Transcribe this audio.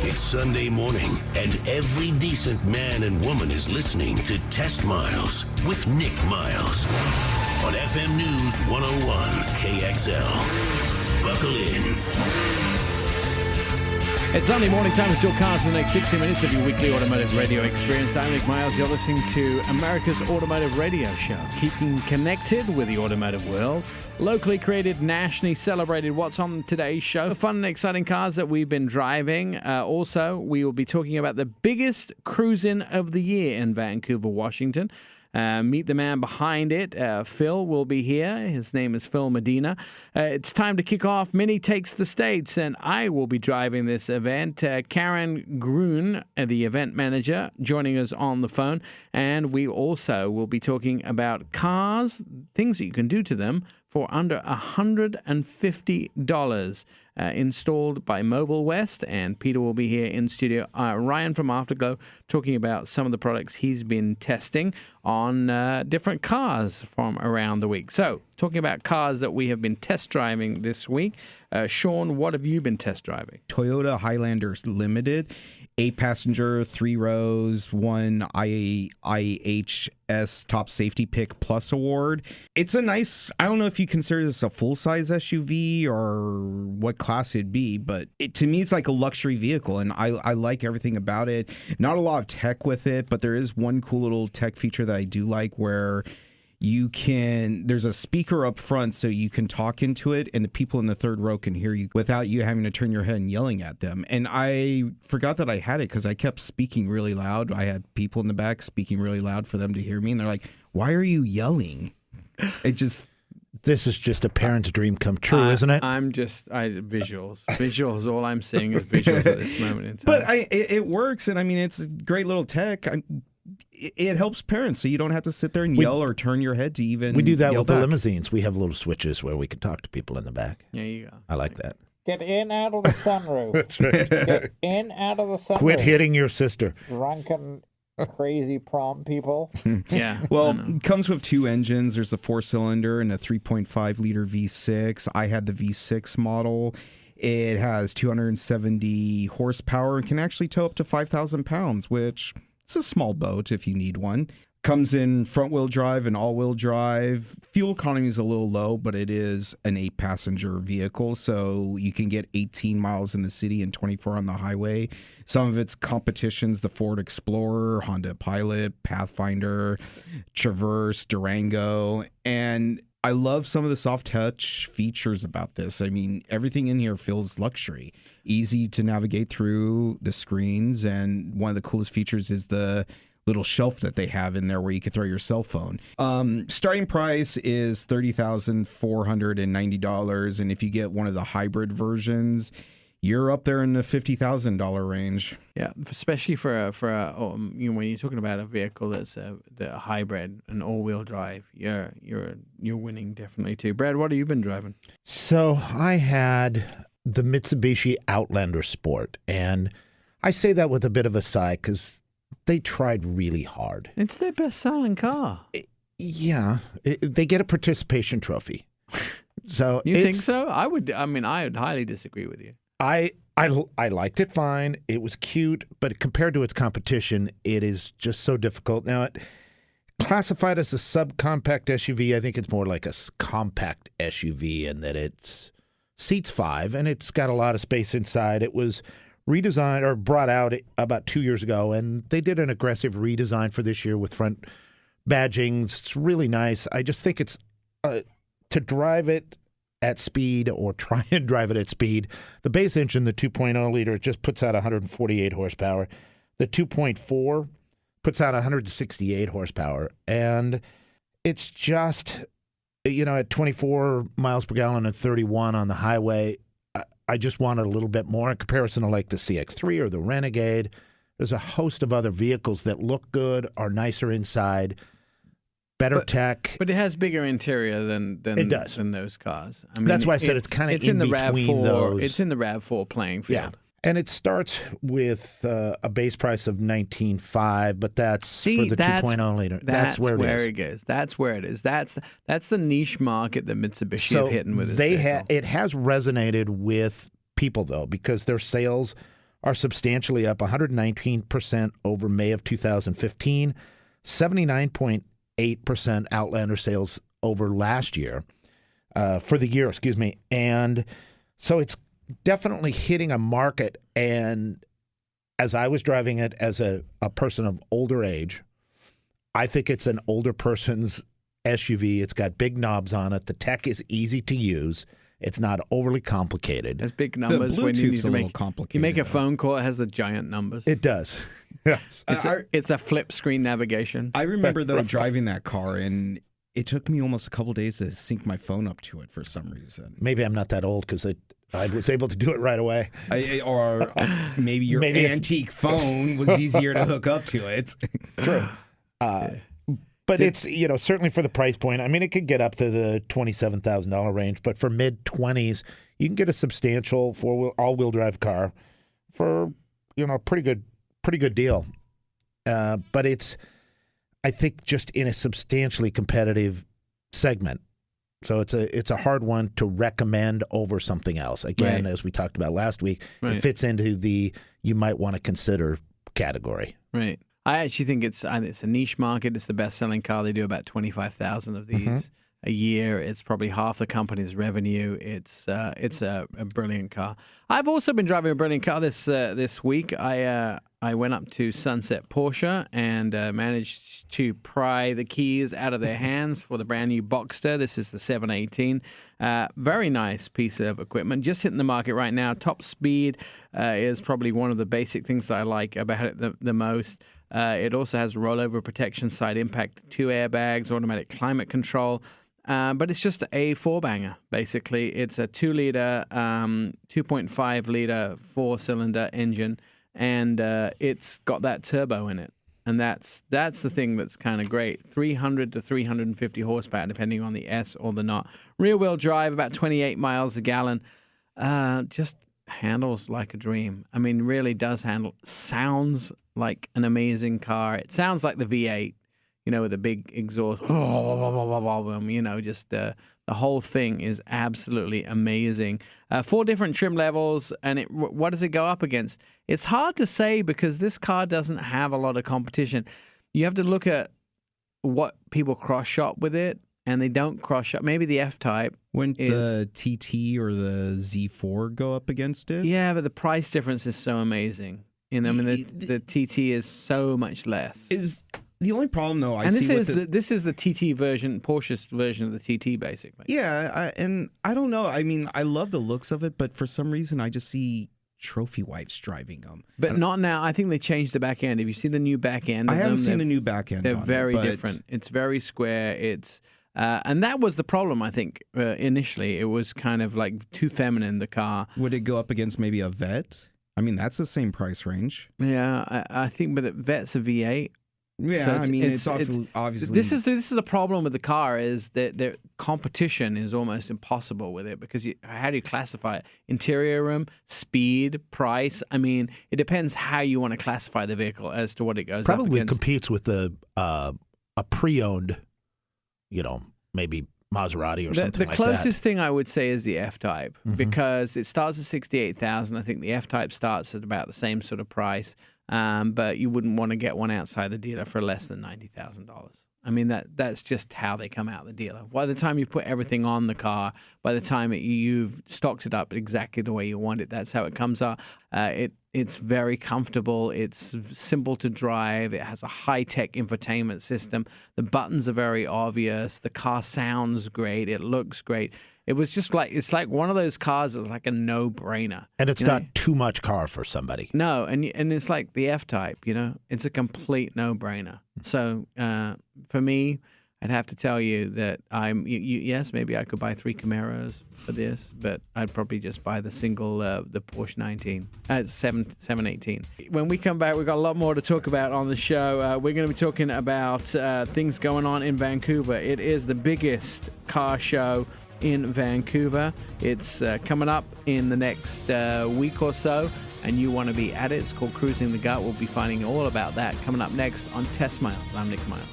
It's Sunday morning, and every decent man and woman is listening to Test Miles with Nick Miles on FM News 101 KXL. Buckle in. It's Sunday morning time with Joe Cars for the next 60 minutes of your weekly automotive radio experience. I'm Nick Miles. You're listening to America's Automotive Radio Show, keeping connected with the automotive world. Locally created, nationally celebrated. What's on today's show? Fun and exciting cars that we've been driving. Also, we will be talking about the biggest cruise-in of the year in Vancouver, Washington. Meet the man behind it. Phil will be here. His name is Phil Medina. It's time to kick off Mini Takes the States, and I will be driving this event. Karen Grun, the event manager, joining us on the phone. And we also will be talking about cars, things that you can do to them for under $150. Installed by Mobile West, and Peter will be here in studio. Ryan from Afterglow talking about some of the products he's been testing on different cars from around the week. So, talking about cars that we have been test driving this week. Sean, what have you been test driving? Toyota Highlander Limited, 8-passenger, 3 rows, one IHS Top Safety Pick Plus Award. It's a nice, I don't know if you consider this a full-size SUV or what class it'd be, but to me, it's like a luxury vehicle, and I like everything about it. Not a lot of tech with it, but there is one cool little tech feature that I do like where there's a speaker up front so you can talk into it and the people in the third row can hear you without you having to turn your head and yelling at them. And I forgot that I had it because I kept speaking really loud. I had people in the back speaking really loud for them to hear me. And they're like, why are you yelling? This is just a parent's dream come true, isn't it? Visuals. Visuals. All I'm seeing is visuals at this moment in time. But it works. And I mean, it's a great little tech. It helps parents, so you don't have to sit there and yell or turn your head to even. We do that with back. the limousines. We have little switches where we can talk to people in the back. There you go. I like that. Get in out of the sunroof. That's right. Get in out of the sunroof. Quit hitting your sister. Drunken, crazy prom people. Yeah. Well, it comes with 2 engines. There's a 4-cylinder and a 3.5-liter V6. I had the V6 model. It has 270 horsepower and can actually tow up to 5,000 pounds, which... it's a small boat if you need one. Comes in front-wheel drive and all-wheel drive. Fuel economy is a little low, but it is an 8-passenger vehicle, so you can get 18 miles in the city and 24 on the highway. Some of its competitions, the Ford Explorer, Honda Pilot, Pathfinder, Traverse, Durango, and I love some of the soft touch features about this. I mean, everything in here feels luxury. Easy to navigate through the screens, and one of the coolest features is the little shelf that they have in there where you can throw your cell phone. Starting price is $30,490, and if you get one of the hybrid versions, you're up there in the $50,000 range. Yeah, especially for when you're talking about a vehicle that's a hybrid, an all-wheel drive, you're winning definitely too. Brad, what have you been driving? So I had the Mitsubishi Outlander Sport, and I say that with a bit of a sigh because they tried really hard. It's their best-selling car. They get a participation trophy. So you think so? I would highly disagree with you. I liked it fine. It was cute, but compared to its competition, it is just so difficult. Now, it classified as a subcompact SUV. I think it's more like a compact SUV in that it seats 5, and it's got a lot of space inside. It was redesigned or brought out about 2 years ago, and they did an aggressive redesign for this year with front badgings. It's really nice. I just think it's to drive it at speed or try and drive it at speed. The base engine, the 2.0 liter, it just puts out 148 horsepower. The 2.4 puts out 168 horsepower. And it's just, at 24 miles per gallon and 31 on the highway, I just wanted a little bit more in comparison to like the CX-3 or the Renegade. There's a host of other vehicles that look good, are nicer inside, better tech. But it has bigger interior than it does. Than those cars. I mean, that's why I said it's kind of in the between RAV4, those. It's in the RAV4 playing field. Yeah. And it starts with a base price of $19,500, but that's for the 2.0 liter. That's where it goes. That's where it is. That's the niche market that Mitsubishi have hit with this vehicle. It has resonated with people, though, because their sales are substantially up 119% over May of 2015, 79.8% Outlander sales over last year, for the year, excuse me. And so it's definitely hitting a market. And as I was driving it as a person of older age, I think it's an older person's SUV. It's got big knobs on it. The tech is easy to use. It's not overly complicated. There's big numbers when you need to make complicated. You make a phone call, it has the giant numbers. It does. Yes. It's a flip screen navigation. I remember, though, driving that car, and it took me almost a couple days to sync my phone up to it for some reason. Maybe I'm not that old because I was able to do it right away. Or maybe your antique phone was easier to hook up to it. True. But it's, certainly for the price point. I mean, it could get up to the $27,000 range, but for mid-20s, you can get a substantial all-wheel drive car for, a pretty good deal. But it's, I think, just in a substantially competitive segment. So it's a hard one to recommend over something else. Again, as we talked about last week, it fits into the you might want to consider category. Right. I actually think it's a niche market. It's the best-selling car. They do about 25,000 of these a year. It's probably half the company's revenue. It's a brilliant car. I've also been driving a brilliant car this week. I went up to Sunset Porsche and managed to pry the keys out of their hands for the brand new Boxster. This is the 718. Very nice piece of equipment. Just hitting the market right now. Top speed is probably one of the basic things that I like about it the most. It also has rollover protection, side impact, 2 airbags, automatic climate control. But it's just a 4-banger, basically. It's a 2-liter, 2.5-liter 4-cylinder engine, and it's got that turbo in it. And that's the thing that's kind of great. 300 to 350 horsepower, depending on the S or the not. Rear-wheel drive, about 28 miles a gallon. Just handles like a dream. I mean, really does handle. Sounds like an amazing car. It sounds like the V8, with a big exhaust. Just the whole thing is absolutely amazing. 4 different trim levels, and what does it go up against? It's hard to say because this car doesn't have a lot of competition. You have to look at what people cross-shop with it, and they don't cross-shop. Maybe the F-Type. Wouldn't the TT or the Z4 go up against it? Yeah, but the price difference is so amazing. The TT is so much less. Is the only problem though? This is the TT version, Porsche's version of the TT, basically. Yeah, I don't know. I mean, I love the looks of it, but for some reason, I just see trophy wives driving them. But not now. I think they changed the back end. Have you seen the new back end? I haven't seen the new back end. They're very different. It's very square. It's and that was the problem, I think, initially. It was kind of like too feminine, the car. Would it go up against maybe a Vet? I mean, that's the same price range. Yeah, I think, but Vet's a V8. Yeah, so it's obviously... This is the problem with the car, is that the competition is almost impossible with it, because how do you classify it? Interior room, speed, price? I mean, it depends how you want to classify the vehicle as to what it goes Probably up against. Competes with a pre-owned, maybe Maserati or something like that. The closest thing I would say is the F-Type, because it starts at $68,000. I think the F-Type starts at about the same sort of price, but you wouldn't want to get one outside the dealer for less than $90,000. I mean, that's just how they come out the dealer. By the time you put everything on the car, by the time you've stocked it up exactly the way you want it, that's how it comes out. It's very comfortable. It's simple to drive. It has a high-tech infotainment system. The buttons are very obvious. The car sounds great. It looks great. It was just it's like one of those cars that's like a no-brainer. And it's not too much car for somebody. No, and it's like the F-Type, It's a complete no-brainer. So for me, I'd have to tell you that yes, maybe I could buy 3 Camaros for this, but I'd probably just buy the single, the Porsche 718. When we come back, we've got a lot more to talk about on the show. We're going to be talking about things going on in Vancouver. It is the biggest car show in Vancouver. It's coming up in the next week or so, and you want to be at it. It's called Cruising the Gut. We'll be finding all about that coming up next on Test Miles. I'm Nick Miles.